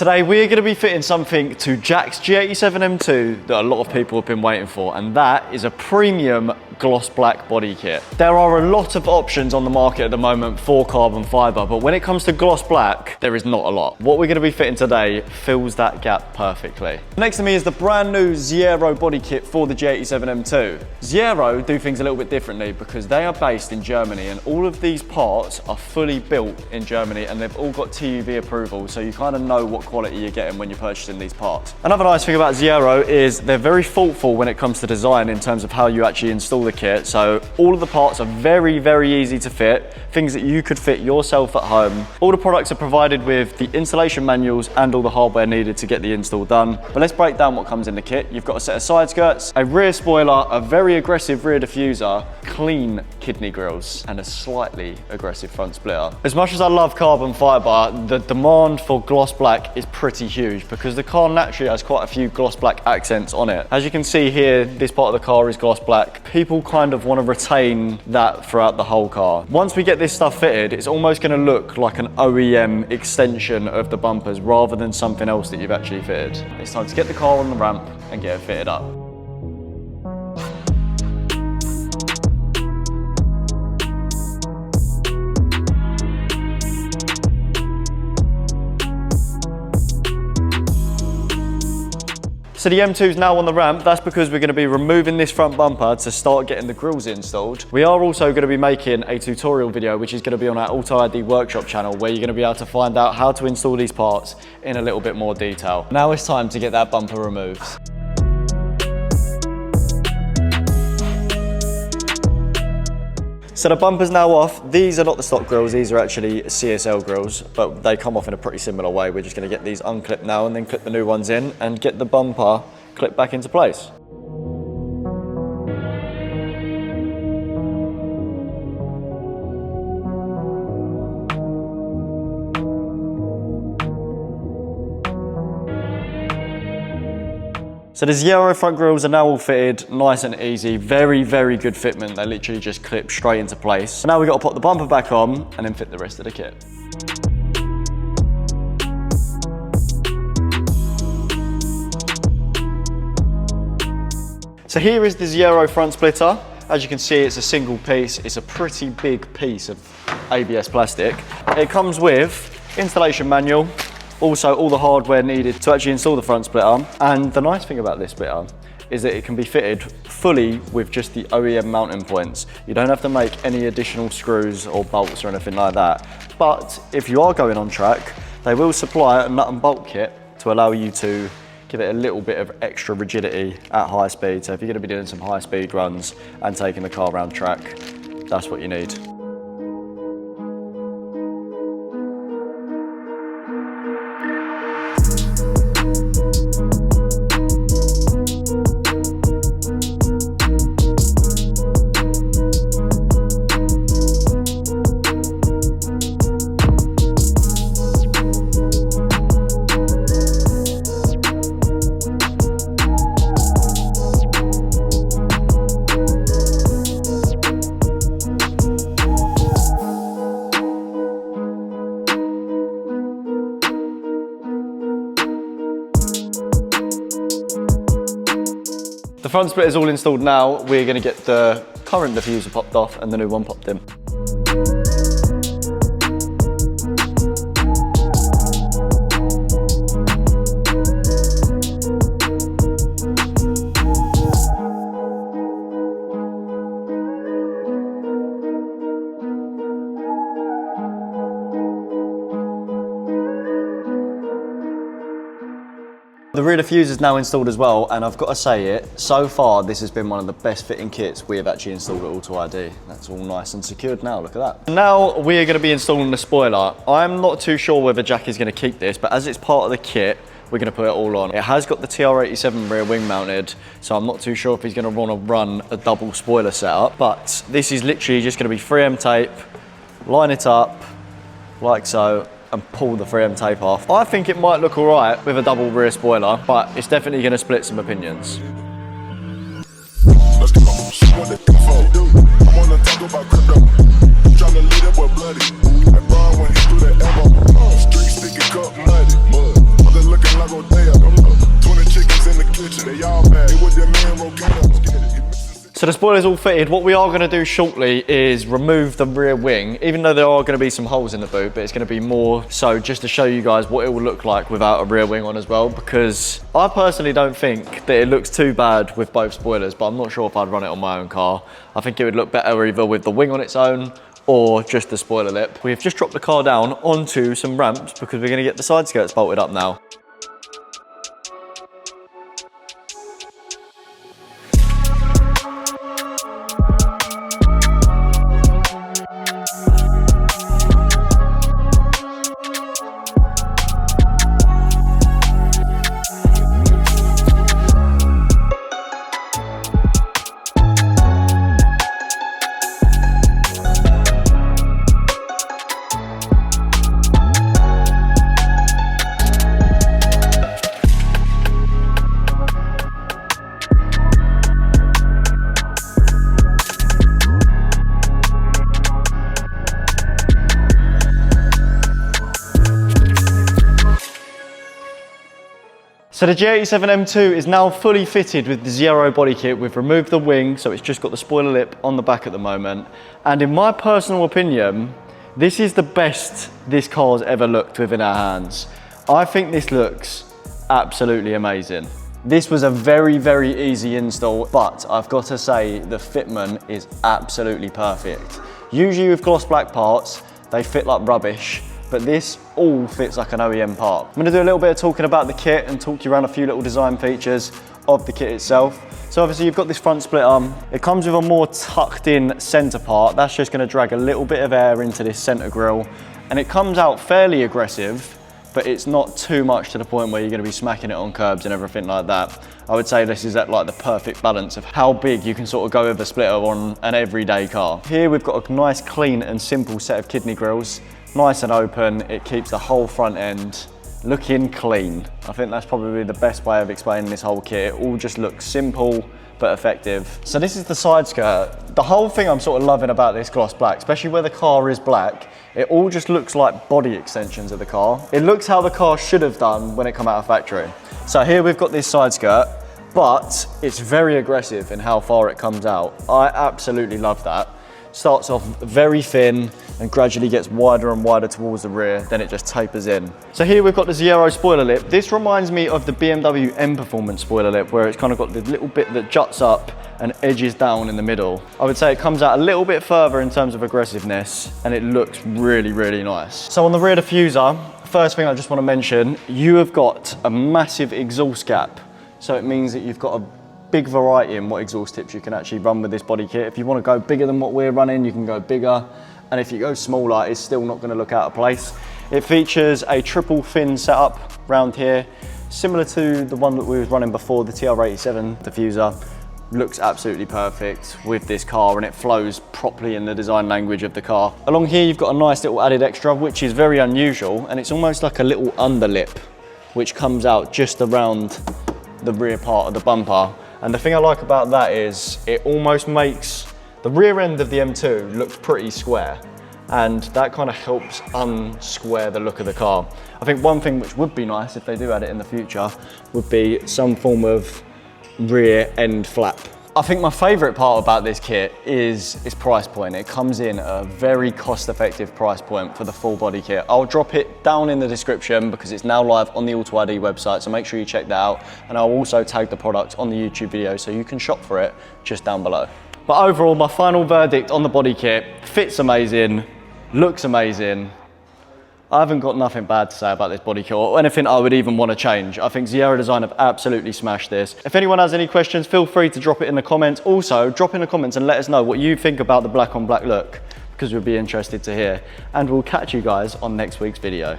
Today we're going to be fitting something to Jack's G87 M2 that a lot of people have been waiting for, and that is a premium gloss black body kit. There are a lot of options on the market at the moment for carbon fibre, but when it comes to gloss black, there is not a lot. What we're going to be fitting today fills that gap perfectly. Next to me is the brand new ZAERO body kit for the G87 M2. ZAERO do things a little bit differently because they are based in Germany, and all of these parts are fully built in Germany, and they've all got TÜV approval, so you kind of know what quality you're getting when you're purchasing these parts. Another nice thing about ZAERO is they're very thoughtful when it comes to design in terms of how you actually install the kit. So all of the parts are very, very easy to fit, things that you could fit yourself at home. All the products are provided with the installation manuals and all the hardware needed to get the install done. But let's break down what comes in the kit. You've got a set of side skirts, a rear spoiler, a very aggressive rear diffuser, clean kidney grills, and a slightly aggressive front splitter. As much as I love carbon fibre, the demand for gloss black is pretty huge because the car naturally has quite a few gloss black accents on it. As you can see here, this part of the car is gloss black. People kind of want to retain that throughout the whole car. Once we get this stuff fitted, it's almost going to look like an OEM extension of the bumpers rather than something else that you've actually fitted. It's time to get the car on the ramp and get it fitted up. So the M2 is now on the ramp. That's because we're going to be removing this front bumper to start getting the grills installed. We are also going to be making a tutorial video, which is going to be on our AUTOID workshop channel, where you're going to be able to find out how to install these parts in a little bit more detail. Now it's time to get that bumper removed. So the bumper's now off. These are not the stock grills, these are actually CSL grills, but they come off in a pretty similar way. We're just going to get these unclipped now and then clip the new ones in and get the bumper clipped back into place. So the ZAERO front grills are now all fitted, nice and easy, very, very good fitment. They literally just clip straight into place. So now we've got to pop the bumper back on and then fit the rest of the kit. So here is the ZAERO front splitter. As you can see, it's a single piece. It's a pretty big piece of ABS plastic. It comes with installation manual, also all the hardware needed to actually install the front splitter. And the nice thing about this splitter is that it can be fitted fully with just the OEM mounting points. You don't have to make any additional screws or bolts or anything like that. But if you are going on track, they will supply a nut and bolt kit to allow you to give it a little bit of extra rigidity at high speed. So if you're going to be doing some high speed runs and taking the car around track, that's what you need. The front split is all installed now. We're going to get the current diffuser popped off and the new one popped in. The rear diffuser is now installed as well, and I've got to say it, so far this has been one of the best fitting kits we have actually installed at AUTOID. That's all nice and secured now, look at that. Now we're going to be installing the spoiler. I'm not too sure whether Jack is going to keep this, but as it's part of the kit, we're going to put it all on. It has got the TR87 rear wing mounted, so I'm not too sure if he's going to want to run a double spoiler setup, but this is literally just going to be 3M tape, line it up like so, and pull the 3M tape off. I think it might look all right with a double rear spoiler, but it's definitely going to split some opinions. So the spoiler's all fitted. What we are going to do shortly is remove the rear wing, even though there are going to be some holes in the boot, but it's going to be more so just to show you guys what it will look like without a rear wing on as well, because I personally don't think that it looks too bad with both spoilers, but I'm not sure if I'd run it on my own car. I think it would look better either with the wing on its own or just the spoiler lip. We've just dropped the car down onto some ramps because we're going to get the side skirts bolted up now. So the G87 M2 is now fully fitted with the ZAERO body kit. We've removed the wing, so it's just got the spoiler lip on the back at the moment. And in my personal opinion, this is the best this car's ever looked within our hands. I think this looks absolutely amazing. This was a very, very easy install, but I've got to say the fitment is absolutely perfect. Usually with gloss black parts, they fit like rubbish, but this all fits like an OEM part. I'm gonna do a little bit of talking about the kit and talk you around a few little design features of the kit itself. So obviously you've got this front split arm. It comes with a more tucked in center part. That's just gonna drag a little bit of air into this center grille. And it comes out fairly aggressive, but it's not too much to the point where you're gonna be smacking it on curbs and everything like that. I would say this is at like the perfect balance of how big you can sort of go with a splitter on an everyday car. Here we've got a nice clean and simple set of kidney grills. Nice and open, it keeps the whole front end looking clean. I think that's probably the best way of explaining this whole kit. It all just looks simple but effective. So this is the side skirt. The whole thing I'm sort of loving about this gloss black, especially where the car is black, it all just looks like body extensions of the car. It looks how the car should have done when it came out of factory. So here we've got this side skirt, but it's very aggressive in how far it comes out. I absolutely love that. Starts off very thin and gradually gets wider and wider towards the rear, then it just tapers in. So here we've got the ZAERO spoiler lip. This reminds me of the BMW M Performance spoiler lip, where it's kind of got the little bit that juts up and edges down in the middle. I would say it comes out a little bit further in terms of aggressiveness, and it looks really, really nice. So on the rear diffuser, first thing I just want to mention, you have got a massive exhaust gap. So it means that you've got a big variety in what exhaust tips you can actually run with this body kit. If you want to go bigger than what we're running, you can go bigger. And if you go smaller, it's still not going to look out of place. It features a triple fin setup round here, similar to the one that we was running before, the TR87 diffuser. Looks absolutely perfect with this car, and it flows properly in the design language of the car. Along here, you've got a nice little added extra, which is very unusual, and it's almost like a little underlip, which comes out just around the rear part of the bumper. And the thing I like about that is it almost makes the rear end of the M2 look pretty square, and that kind of helps unsquare the look of the car. I think one thing which would be nice if they do add it in the future would be some form of rear end flap. I think my favourite part about this kit is its price point. It comes in at a very cost-effective price point for the full body kit. I'll drop it down in the description because it's now live on the AUTOID website, so make sure you check that out. And I'll also tag the product on the YouTube video so you can shop for it just down below. But overall, my final verdict on the body kit: fits amazing, looks amazing. I haven't got nothing bad to say about this body kit or anything I would even want to change. I think ZAERO Design have absolutely smashed this. If anyone has any questions, feel free to drop it in the comments. Also, drop in the comments and let us know what you think about the black on black look, because we'll be interested to hear. And we'll catch you guys on next week's video.